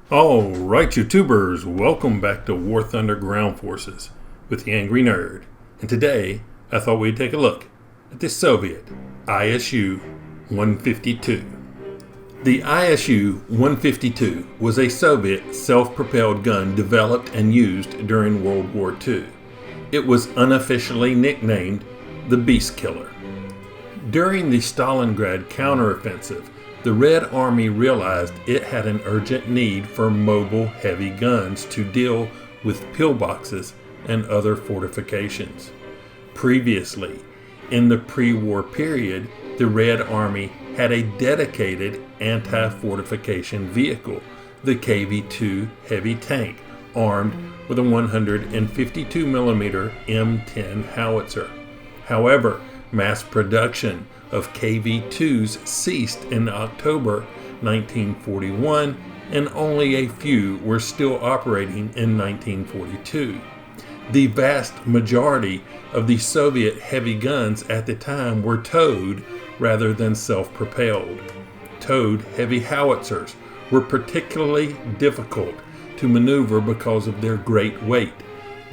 All right, YouTubers, welcome back to War Thunder Ground Forces with the Angry Nerd. And today, I thought we'd take a look at the Soviet ISU-152. The ISU-152 was a Soviet self-propelled gun developed and used during World War II. It was unofficially nicknamed the Beast Killer. During the Stalingrad counteroffensive, the Red Army realized it had an urgent need for mobile heavy guns to deal with pillboxes and other fortifications. Previously, in the pre-war period, the Red Army had a dedicated anti-fortification vehicle, the KV-2 heavy tank, armed with a 152mm M10 howitzer. However, mass production of KV-2s ceased in October 1941, and only a few were still operating in 1942. The vast majority of the Soviet heavy guns at the time were towed rather than self-propelled. Towed heavy howitzers were particularly difficult to maneuver because of their great weight.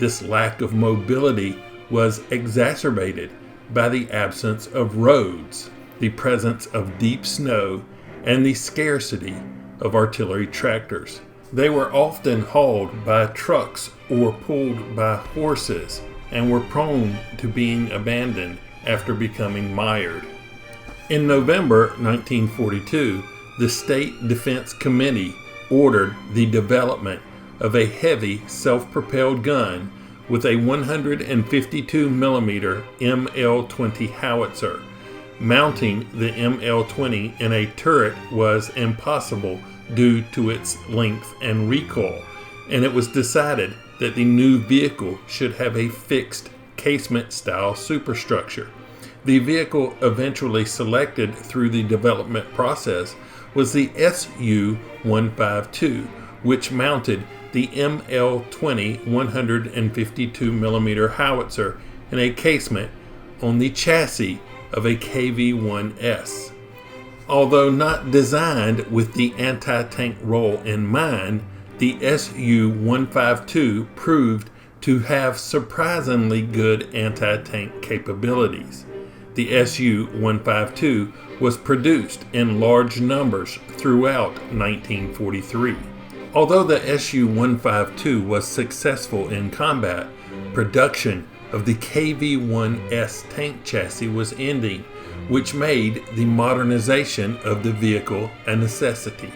This lack of mobility was exacerbated by the absence of roads, the presence of deep snow, and the scarcity of artillery tractors. They were often hauled by trucks or pulled by horses and were prone to being abandoned after becoming mired. In November 1942, the State Defense Committee ordered the development of a heavy self-propelled gun with a 152mm ML-20 howitzer. Mounting the ML-20 in a turret was impossible due to its length and recoil, and it was decided that the new vehicle should have a fixed casement-style superstructure. The vehicle eventually selected through the development process was the ISU-152, which mounted the ML-20 152mm howitzer in a casement on the chassis of a KV-1S. Although not designed with the anti-tank role in mind, the ISU-152 proved to have surprisingly good anti-tank capabilities. The ISU-152 was produced in large numbers throughout 1943. Although the ISU-152 was successful in combat, production of the KV-1S tank chassis was ending, which made the modernization of the vehicle a necessity.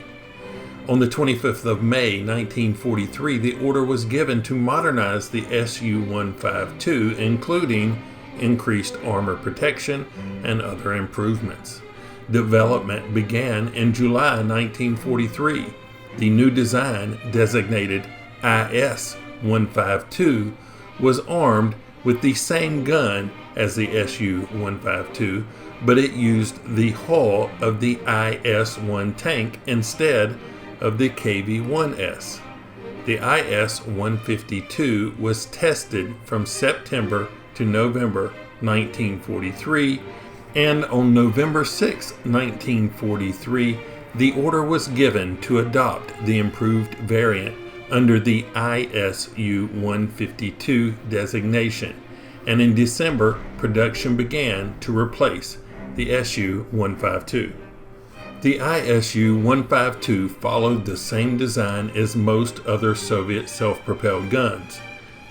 On the 25th of May 1943, the order was given to modernize the ISU-152, including increased armor protection and other improvements. Development began in July 1943. The new design, designated IS-152, was armed with the same gun as the ISU-152, but it used the hull of the IS-1 tank instead of the KV-1S. The IS-152 was tested from September to November 1943, and on November 6, 1943, the order was given to adopt the improved variant under the ISU-152 designation, and in December, production began to replace the ISU-152. The ISU-152 followed the same design as most other Soviet self-propelled guns.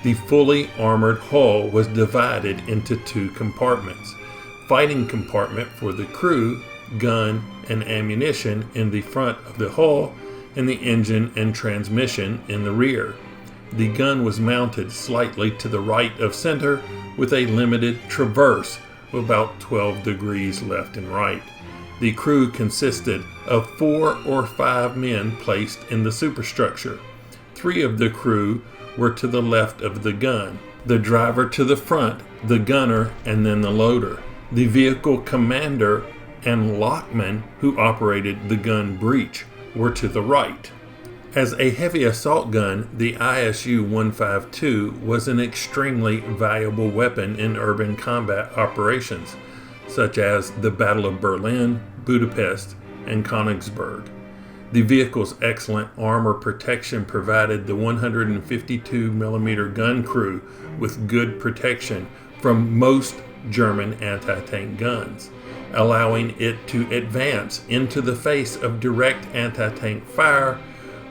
The fully armored hull was divided into two compartments: fighting compartment for the crew, gun, and ammunition in the front of the hull, and the engine and transmission in the rear. The gun was mounted slightly to the right of center with a limited traverse of about 12 degrees left and right. The crew consisted of 4 or 5 men placed in the superstructure. 3 of the crew were to the left of the gun, the driver to the front, the gunner, and then the loader. The vehicle commander and lockman who operated the gun breech were to the right. As a heavy assault gun, the ISU-152 was an extremely valuable weapon in urban combat operations, such as the Battle of Berlin, Budapest, and Königsberg. The vehicle's excellent armor protection provided the 152mm gun crew with good protection from most German anti-tank guns, allowing it to advance into the face of direct anti-tank fire,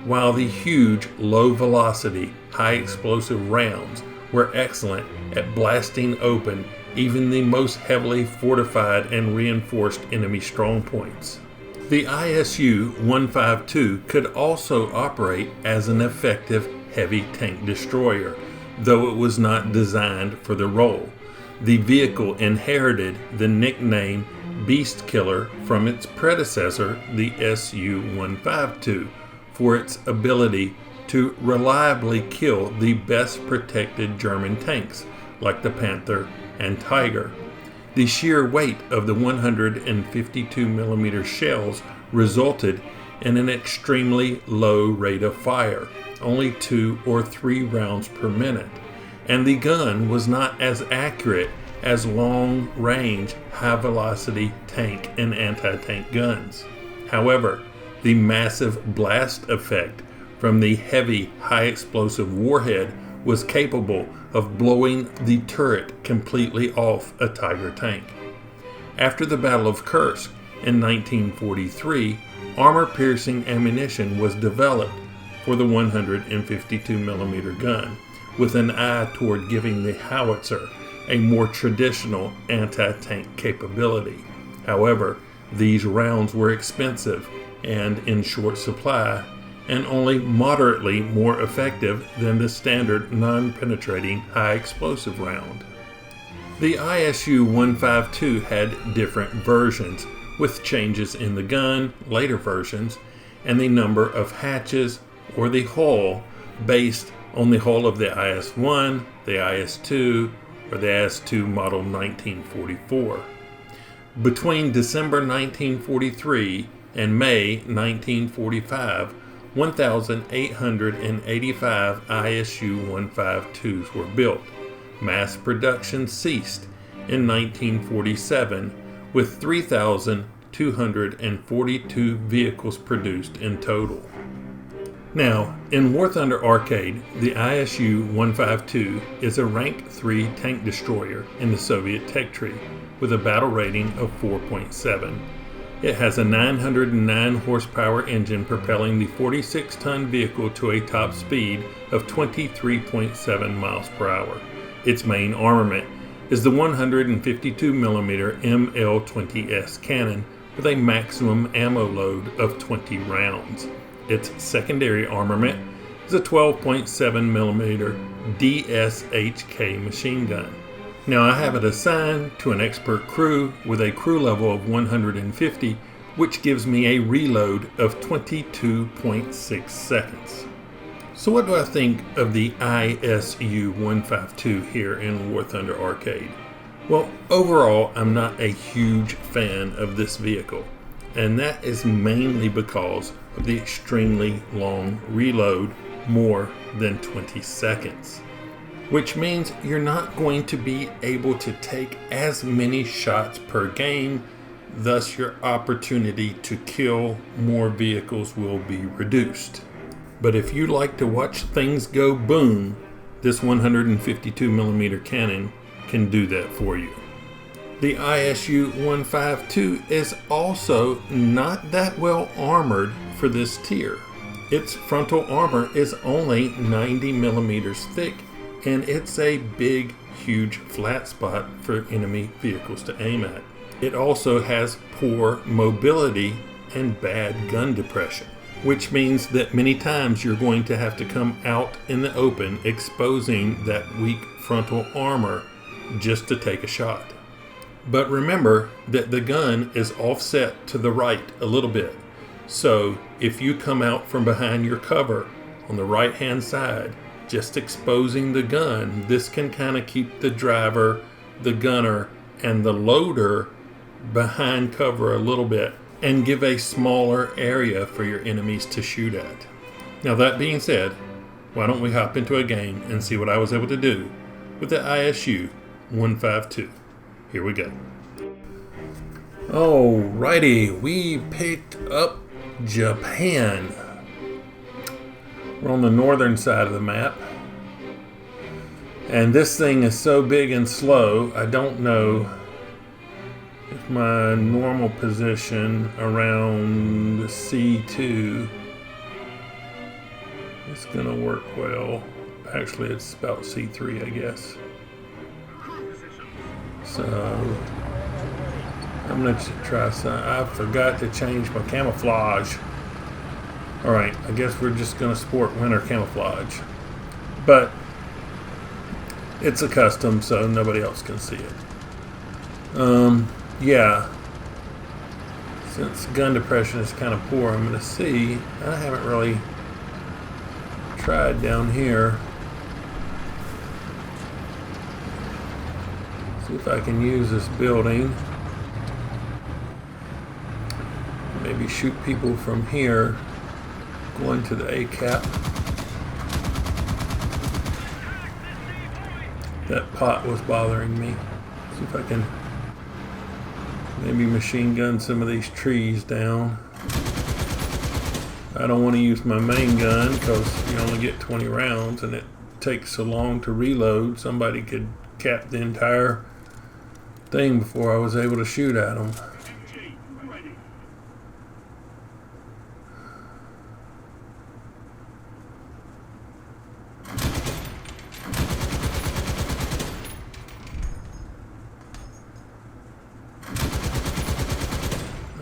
while the huge, low-velocity, high-explosive rounds were excellent at blasting open even the most heavily fortified and reinforced enemy strongpoints. The ISU-152 could also operate as an effective heavy tank destroyer, though it was not designed for the role. The vehicle inherited the nickname Beast Killer from its predecessor, the SU-152, for its ability to reliably kill the best protected German tanks, like the Panther and Tiger. The sheer weight of the 152mm shells resulted in an extremely low rate of fire, only 2 or 3 rounds per minute, and the gun was not as accurate as long-range, high-velocity tank and anti-tank guns. However, the massive blast effect from the heavy, high-explosive warhead was capable of blowing the turret completely off a Tiger tank. After the Battle of Kursk in 1943, armor-piercing ammunition was developed for the 152mm gun, with an eye toward giving the howitzer a more traditional anti-tank capability. However, these rounds were expensive and in short supply, and only moderately more effective than the standard non-penetrating high-explosive round. The ISU-152 had different versions, with changes in the gun, later versions, and the number of hatches or the hull based on the hull of the IS-1, the IS-2, or the IS-2 model 1944. Between December 1943 and May 1945, 1,885 ISU-152s were built. Mass production ceased in 1947, with 3,242 vehicles produced in total. Now, in War Thunder Arcade, the ISU-152 is a Rank 3 tank destroyer in the Soviet tech tree, with a battle rating of 4.7. It has a 909 horsepower engine propelling the 46-ton vehicle to a top speed of 23.7 miles per hour. Its main armament is the 152mm ML-20S cannon with a maximum ammo load of 20 rounds. Its secondary armament is a 12.7mm DSHK machine gun. Now, I have it assigned to an expert crew with a crew level of 150, which gives me a reload of 22.6 seconds. So what do I think of the ISU-152 here in War Thunder Arcade? Well, overall, I'm not a huge fan of this vehicle, and that is mainly because of the extremely long reload, more than 20 seconds. Which means you're not going to be able to take as many shots per game, thus your opportunity to kill more vehicles will be reduced. But if you like to watch things go boom, this 152mm cannon can do that for you. The ISU-152 is also not that well armored for this tier. Its frontal armor is only 90mm thick, and it's a big, huge flat spot for enemy vehicles to aim at. It also has poor mobility and bad gun depression, which means that many times you're going to have to come out in the open, exposing that weak frontal armor just to take a shot. But remember that the gun is offset to the right a little bit. So if you come out from behind your cover on the right hand side, just exposing the gun, this can kind of keep the driver, the gunner, and the loader behind cover a little bit and give a smaller area for your enemies to shoot at. Now, that being said, why don't we hop into a game and see what I was able to do with the ISU-152. Here we go. Alrighty, we picked up Japan. We're on the northern side of the map. And this thing is so big and slow, I don't know if my normal position around C2 is going to work well. Actually, it's about C3, I guess. So, I'm going to try some. I forgot to change my camouflage. Alright, I guess we're just going to sport winter camouflage. But it's a custom, so nobody else can see it. Yeah. Since gun depression is kind of poor, I'm going to see. I haven't really tried down here. See if I can use this building. Maybe shoot people from here. Going to the ACAP. That pot was bothering me. See if I can maybe machine gun some of these trees down. I don't want to use my main gun because you only get 20 rounds and it takes so long to reload. Somebody could cap the entire thing before I was able to shoot at them.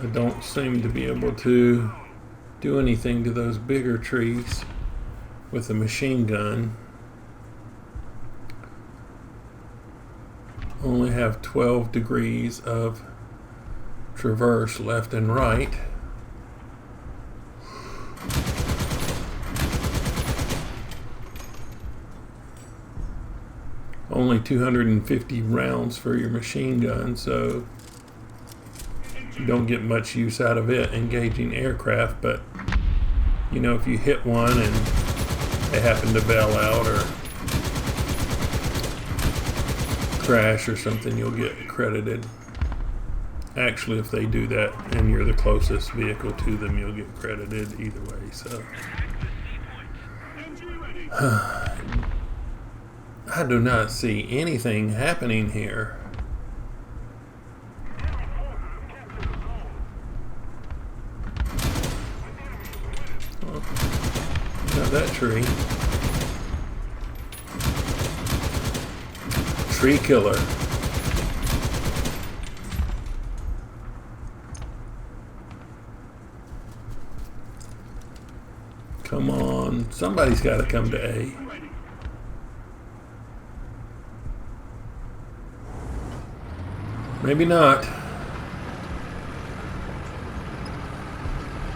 I don't seem to be able to do anything to those bigger trees with a machine gun. Only have 12 degrees of traverse left and right. Only 250 rounds for your machine gun, so you don't get much use out of it engaging aircraft. But you know, if you hit one and they happen to bail out or crash or something, you'll get credited. Actually, if they do that and you're the closest vehicle to them, you'll get credited either way. So I do not see anything happening here. Not that tree. Tree killer. Come on. Somebody's got to come to A. Maybe not.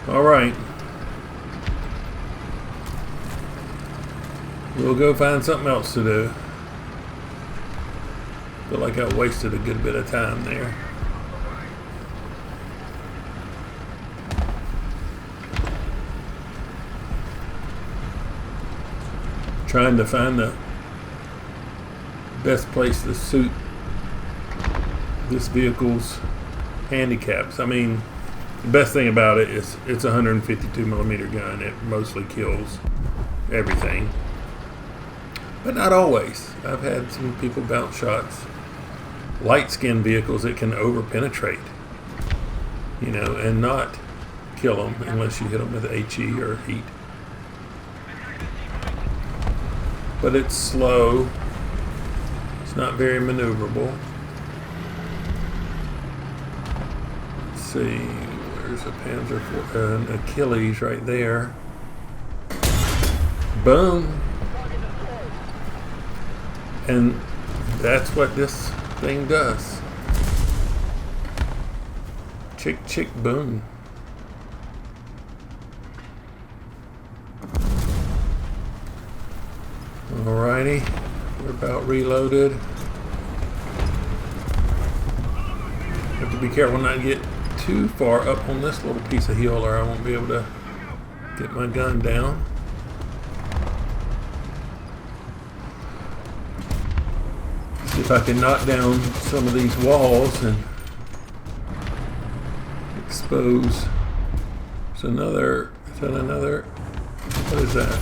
All right. We'll go find something else to do. Feel like I wasted a good bit of time there. Trying to find the best place to suit this vehicle's handicaps. I mean, the best thing about it is it's a 152 millimeter gun. It mostly kills everything. But not always. I've had some people bounce shots. Light skinned vehicles that can over penetrate, you know, and not kill them unless you hit them with HE or heat. But it's slow. It's not very maneuverable. Let's see, where's a Panzer, an Achilles right there. Boom. And that's what this thing does. Chick, chick, boom. Alrighty, we're about reloaded. Have to be careful not to get too far up on this little piece of hill or I won't be able to get my gun down. See if I can knock down some of these walls and expose Is that another? What is that?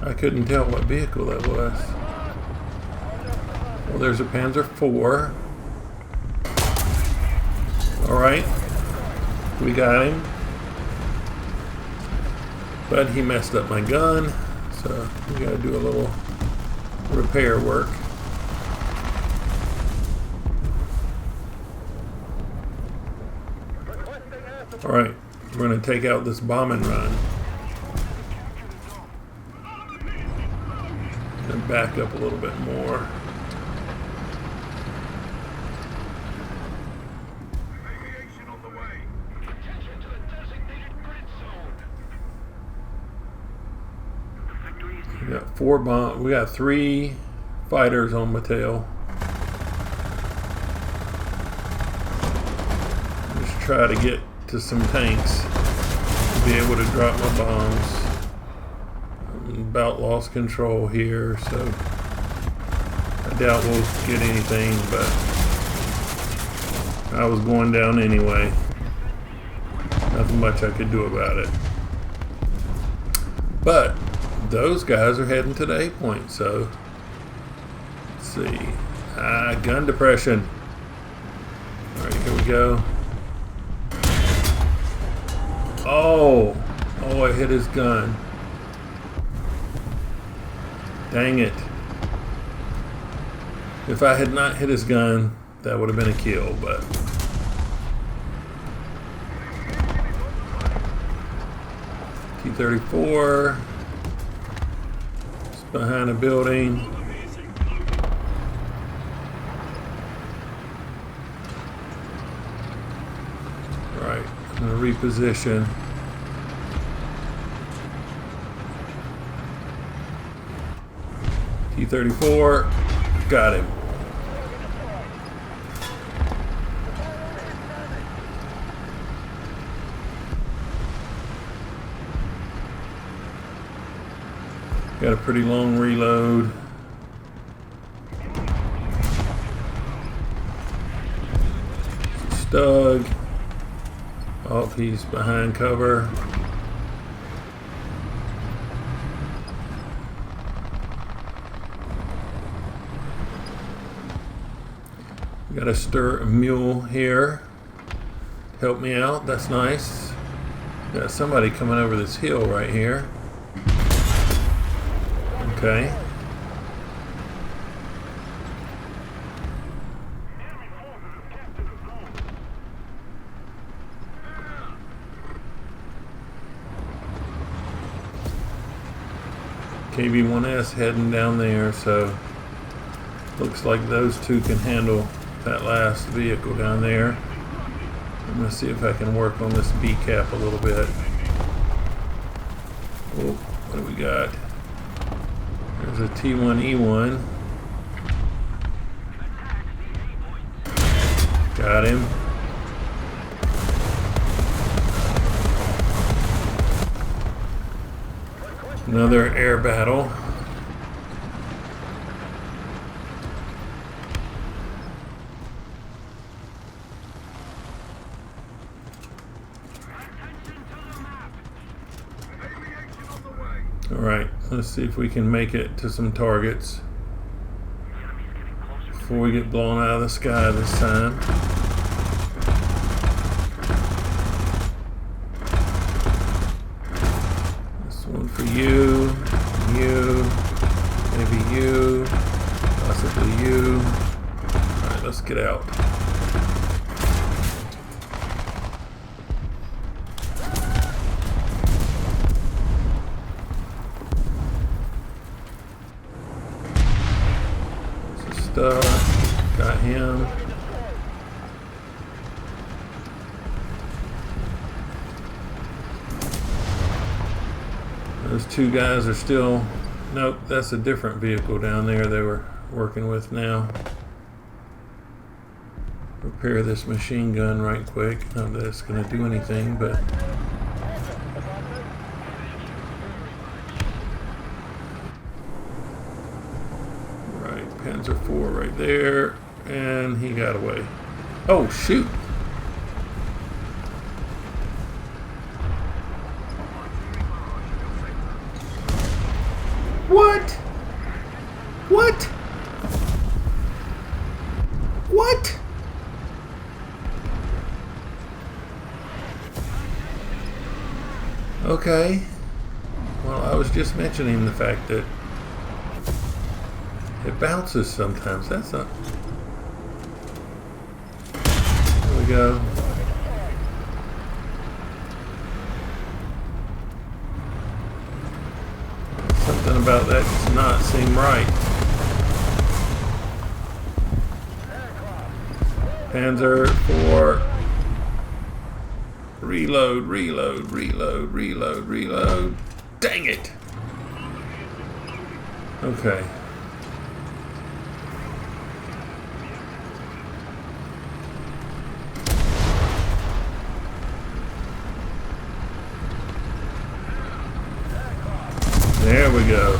I couldn't tell what vehicle that was. Well, there's a Panzer IV. Alright. We got him. But he messed up my gun. So we gotta do a little repair work. Alright. We're gonna take out this bombing run. And back up a little bit more. We got we got 3 fighters on my tail. Just try to get to some tanks to be able to drop my bombs. I'm about lost control here, so I doubt we'll get anything, but I was going down anyway. Nothing much I could do about it. But those guys are heading to the A point, so let's see. Gun depression. Alright, here we go. Oh, I hit his gun. Dang it. If I had not hit his gun, that would have been a kill, but T-34 is behind a building. Right, I'm gonna reposition. T-34, got him. Got a pretty long reload. Stug. Oh, he's behind cover. Got a stir mule here. Help me out. That's nice. Got somebody coming over this hill right here. Okay. KB-1S heading down there, so looks like those two can handle that last vehicle down there. I'm going to see if I can work on this B cap a little bit. Oh, what do we got? There's a T1E1. Got him. Another air battle. Alright, let's see if we can make it to some targets before we get blown out of the sky this time. This one for you, maybe you, possibly you. Alright, let's get out. Got him. Those two guys are still... Nope, that's a different vehicle down there they were working with now. Repair this machine gun right quick. Not that it's going to do anything, but... Panzer IV right there. And he got away. Oh, shoot. What? What? What? Okay. Well, I was just mentioning the fact that it bounces sometimes. That's not... There we go. Something about that does not seem right. Panzer IV. Reload, reload, reload, reload, reload. Dang it! Okay. There we go.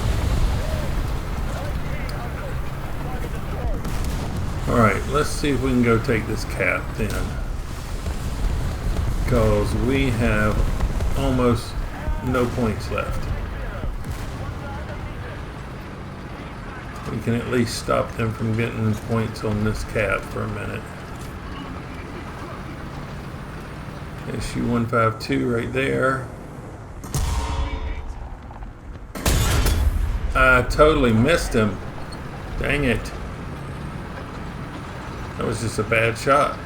Alright, let's see if we can go take this cap then. Because we have almost no points left. We can at least stop them from getting points on this cap for a minute. ISU-152 right there. I totally missed him. Dang it. That was just a bad shot.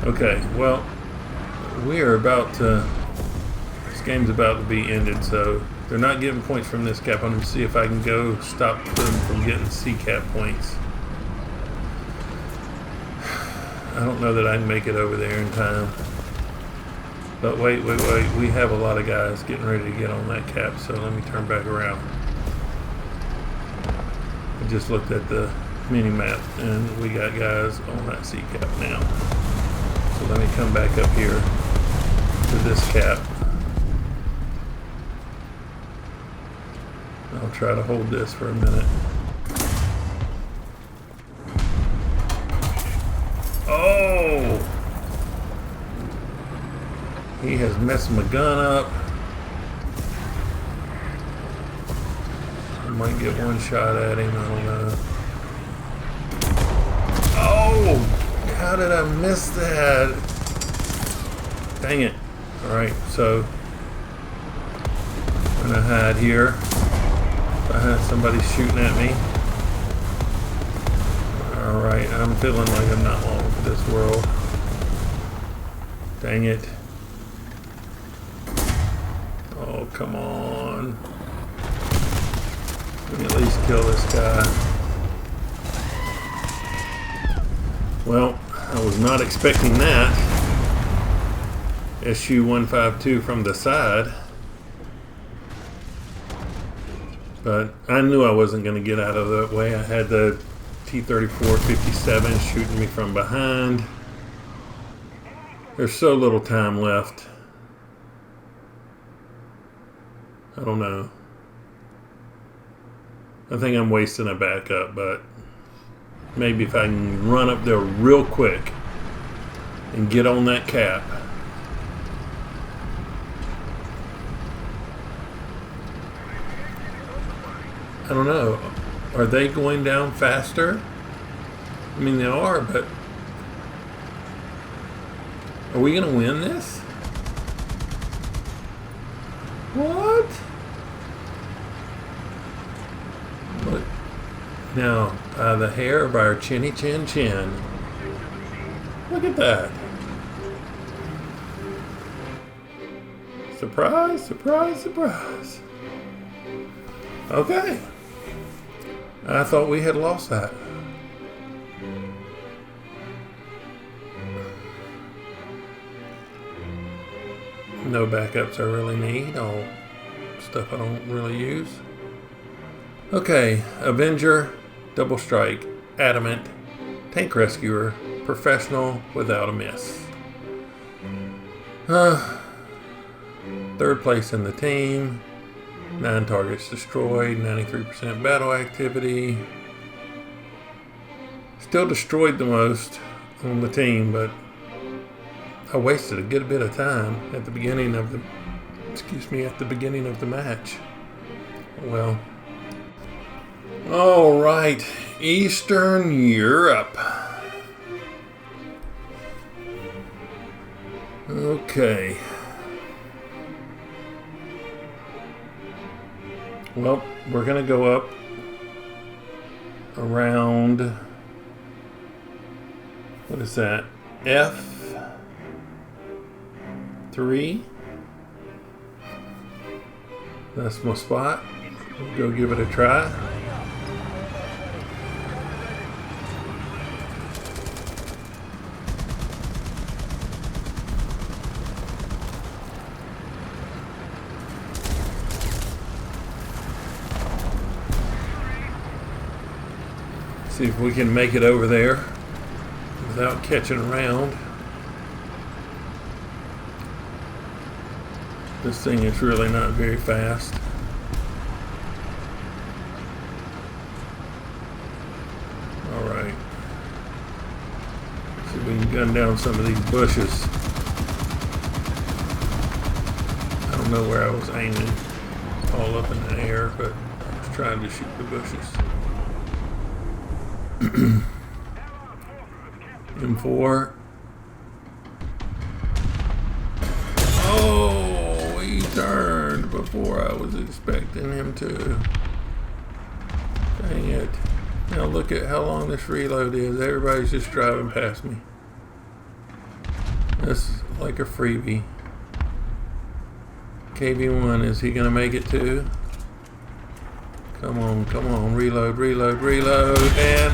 Okay, well, we are about to... This game's about to be ended, so they're not getting points from this cap. I'm going to see if I can go stop them from getting C cap points. I don't know that I can make it over there in time. But wait, we have a lot of guys getting ready to get on that cap, so let me turn back around. I just looked at the mini-map, and we got guys on that C cap now. So let me come back up here to this cap. I'll try to hold this for a minute. Oh! He has messed my gun up. I might get one shot at him, I don't know. Oh! How did I miss that? Dang it. Alright, so I'm gonna hide here. If I have somebody shooting at me. Alright, I'm feeling like I'm not long for this world. Dang it. Oh, come on. Let me at least kill this guy. Well, I was not expecting that. ISU-152 from the side. But I knew I wasn't going to get out of that way. I had the T-34-57 shooting me from behind. There's so little time left. I don't know. I think I'm wasting a backup, but maybe if I can run up there real quick and get on that cap. I don't know. Are they going down faster? I mean, they are, but are we going to win this? What? Look. Now, by the hair of our chinny chin chin. Look at that. Surprise, surprise, surprise. Okay. I thought we had lost that. No backups I really need. All stuff I don't really use. Okay. Avenger, Double Strike, Adamant, Tank Rescuer, Professional without a miss. Third place in the team. 9 targets destroyed, 93% battle activity. Still destroyed the most on the team, but I wasted a good bit of time at the beginning of the match. Well, all right, Eastern Europe. Okay. Well, we're gonna go up around, what is that? F3. That's my spot. We'll go give it a try. See if we can make it over there without catching around. This thing is really not very fast. Alright. See if we can gun down some of these bushes. I don't know where I was aiming. All up in the air, but I was trying to shoot the bushes. M4. Oh, he turned before I was expecting him to. Dang it. Now look at how long this reload is. Everybody's just driving past me. This is like a freebie. KV1, is he gonna make it too? Come on, come on, reload, reload, reload, and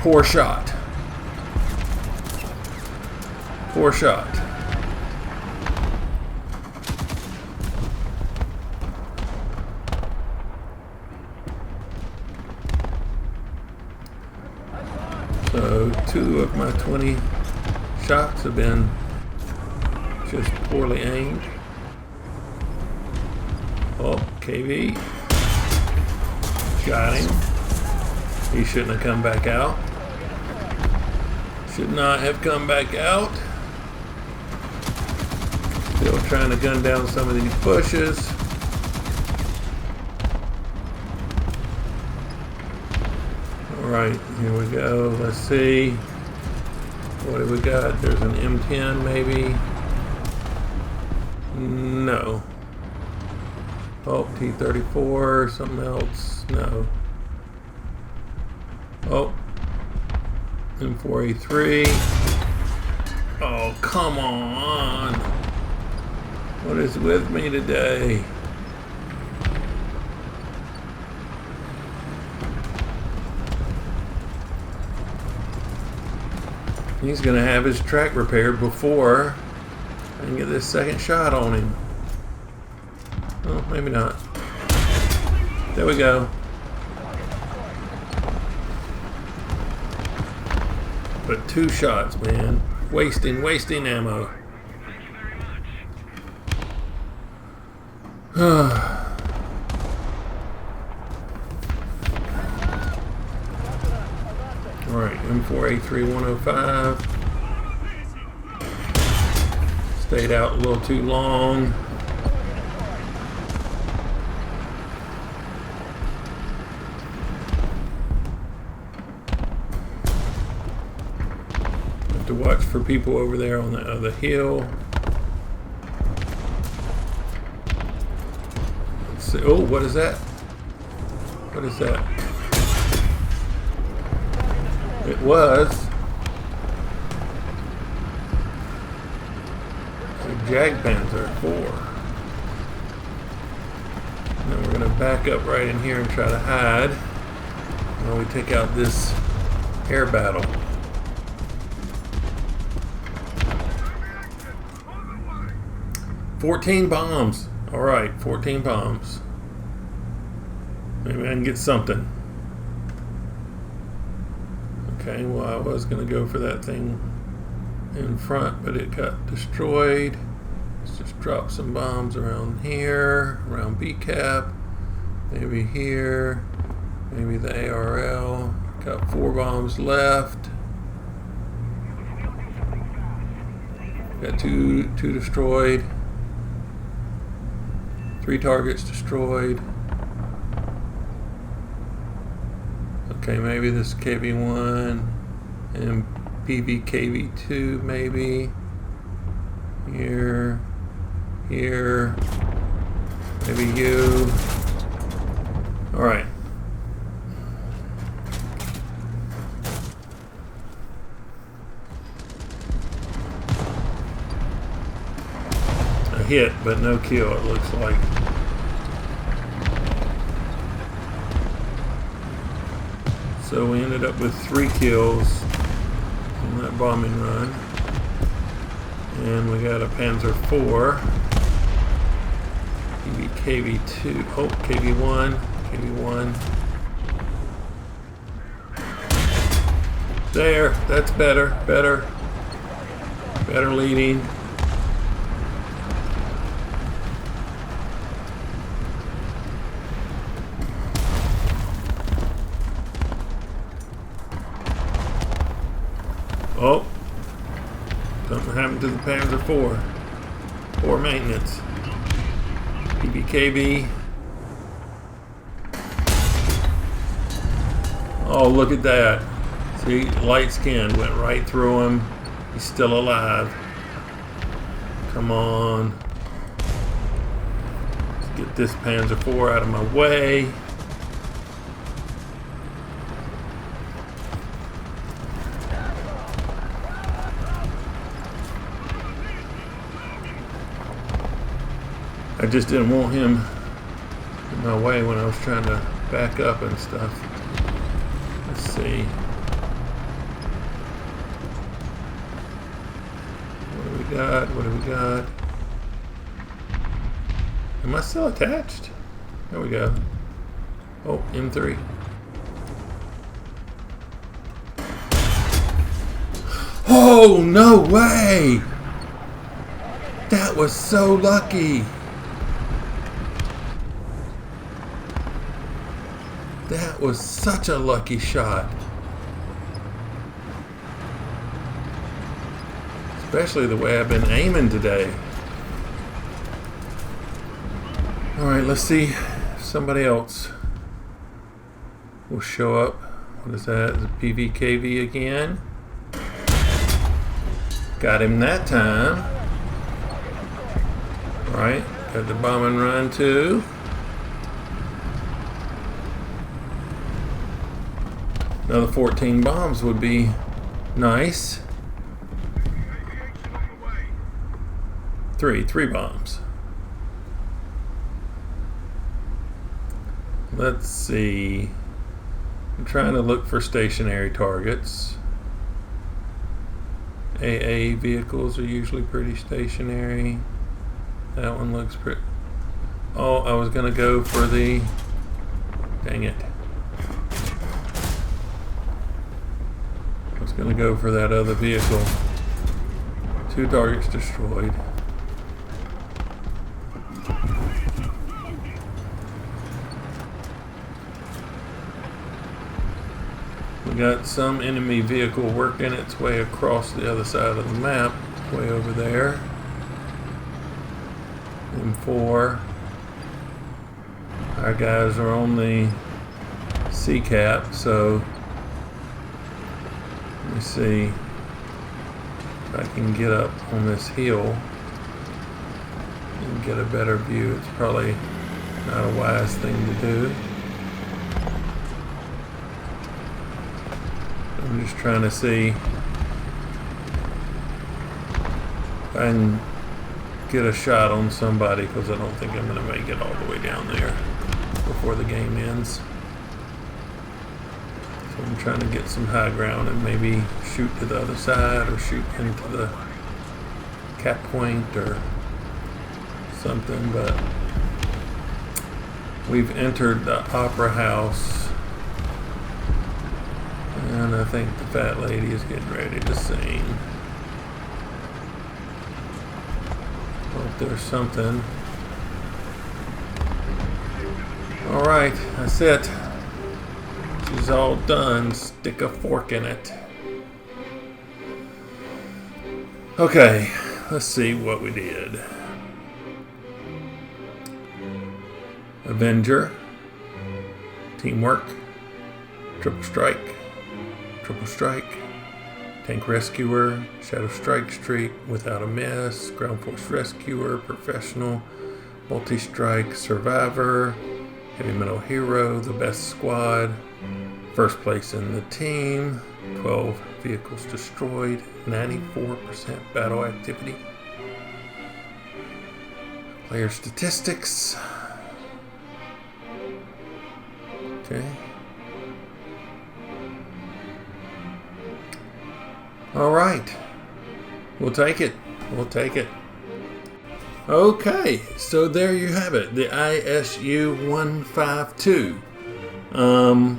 poor shot. Poor shot. So 2 of my 20 shots have been just poorly aimed. Oh, KV. Got him. He shouldn't have come back out. Should not have come back out. Still trying to gun down some of these bushes. Alright, here we go. Let's see. What do we got? There's an M10 maybe. No. Oh, T-34, something else. No. Oh. M4A3. Oh, come on. What is with me today? He's going to have his track repaired before I can get this second shot on him. Oh, maybe not. There we go. But 2 shots, man. Wasting ammo. Alright, M4A3 105. Stayed out a little too long. Have to watch for people over there on the other hill. Let's see. Oh, what is that? What is that? It was a Jagdpanzer 4. Now we're going to back up right in here and try to hide while we take out this air battle. $14 bombs. All right, 14 bombs. Maybe I can get something. Okay, well, I was going to go for that thing in front, but it got destroyed. Let's just drop some bombs around here, around B cap, maybe here, maybe the ARL. Got 4 bombs left. Got two destroyed. 3 targets destroyed. Okay, maybe this KV1 and PVKV2 maybe. Here, maybe you. All right. A hit, but no kill, it looks like. So we ended up with 3 kills in that bombing run. And we got a Panzer IV, KV2, oh, KV1. There, that's better leading. Oh, something happened to the Panzer IV. Poor maintenance. PBKV. Oh, look at that. See, light skin went right through him. He's still alive. Come on. Let's get this Panzer IV out of my way. I just didn't want him in my way when I was trying to back up and stuff. Let's see. What do we got? Am I still attached? There we go. Oh, M3. Oh, no way! That was so lucky! That was such a lucky shot. Especially the way I've been aiming today. Alright, let's see if somebody else will show up. What is that? The PVKV again. Got him that time. Alright, got the bomb and run too. Another 14 bombs would be nice. 3 bombs. Let's see. I'm trying to look for stationary targets. AA vehicles are usually pretty stationary. That one looks pretty. Oh, I was gonna go for the. Dang it. Gonna go for that other vehicle. 2 targets destroyed. We got some enemy vehicle working its way across the other side of the map, way over there. M4. Our guys are on the C cap, so let me see if I can get up on this hill and get a better view. It's probably not a wise thing to do. I'm just trying to see if I can get a shot on somebody, because I don't think I'm going to make it all the way down there before the game ends. I'm trying to get some high ground and maybe shoot to the other side or shoot into the cap point or something, but we've entered the Opera House and I think the fat lady is getting ready to sing. Well, there's something. Alright, that's it. She's all done. Stick a fork in it. Okay, let's see what we did. Avenger, Teamwork, Triple Strike, Tank Rescuer, Shadow Strike Streak, Without a Miss, Ground Force Rescuer, Professional, Multi-Strike, Survivor, Heavy Metal Hero, The Best Squad, first place in the team, 12 vehicles destroyed, 94% battle activity. Player statistics. Okay. All right. We'll take it. We'll take it. Okay, so there you have it, the ISU-152.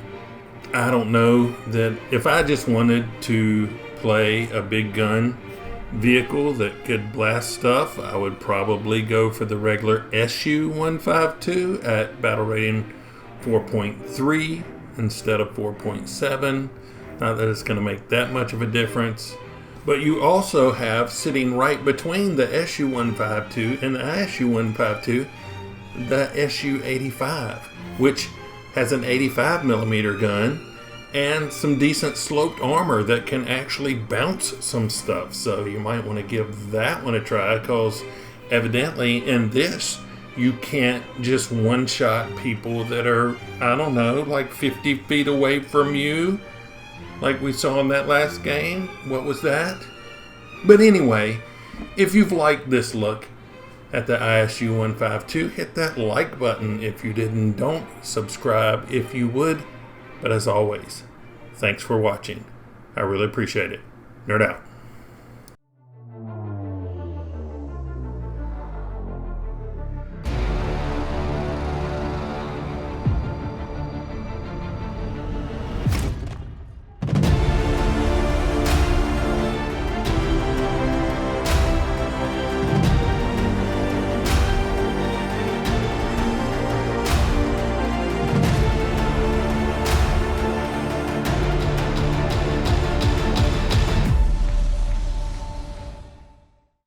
I don't know that if I just wanted to play a big gun vehicle that could blast stuff, I would probably go for the regular SU-152 at battle rating 4.3 instead of 4.7. Not that it's going to make that much of a difference. But you also have, sitting right between the SU-152 and the ISU-152, the SU-85, which has an 85 millimeter gun and some decent sloped armor that can actually bounce some stuff. So you might want to give that one a try, because evidently in this you can't just one-shot people that are, I don't know, like 50 feet away from you, like we saw in that last game. What was that? But anyway, if you've liked this look at the ISU-152, hit that like button. If you didn't, don't subscribe if you would. But as always, thanks for watching. I really appreciate it. Nerd out.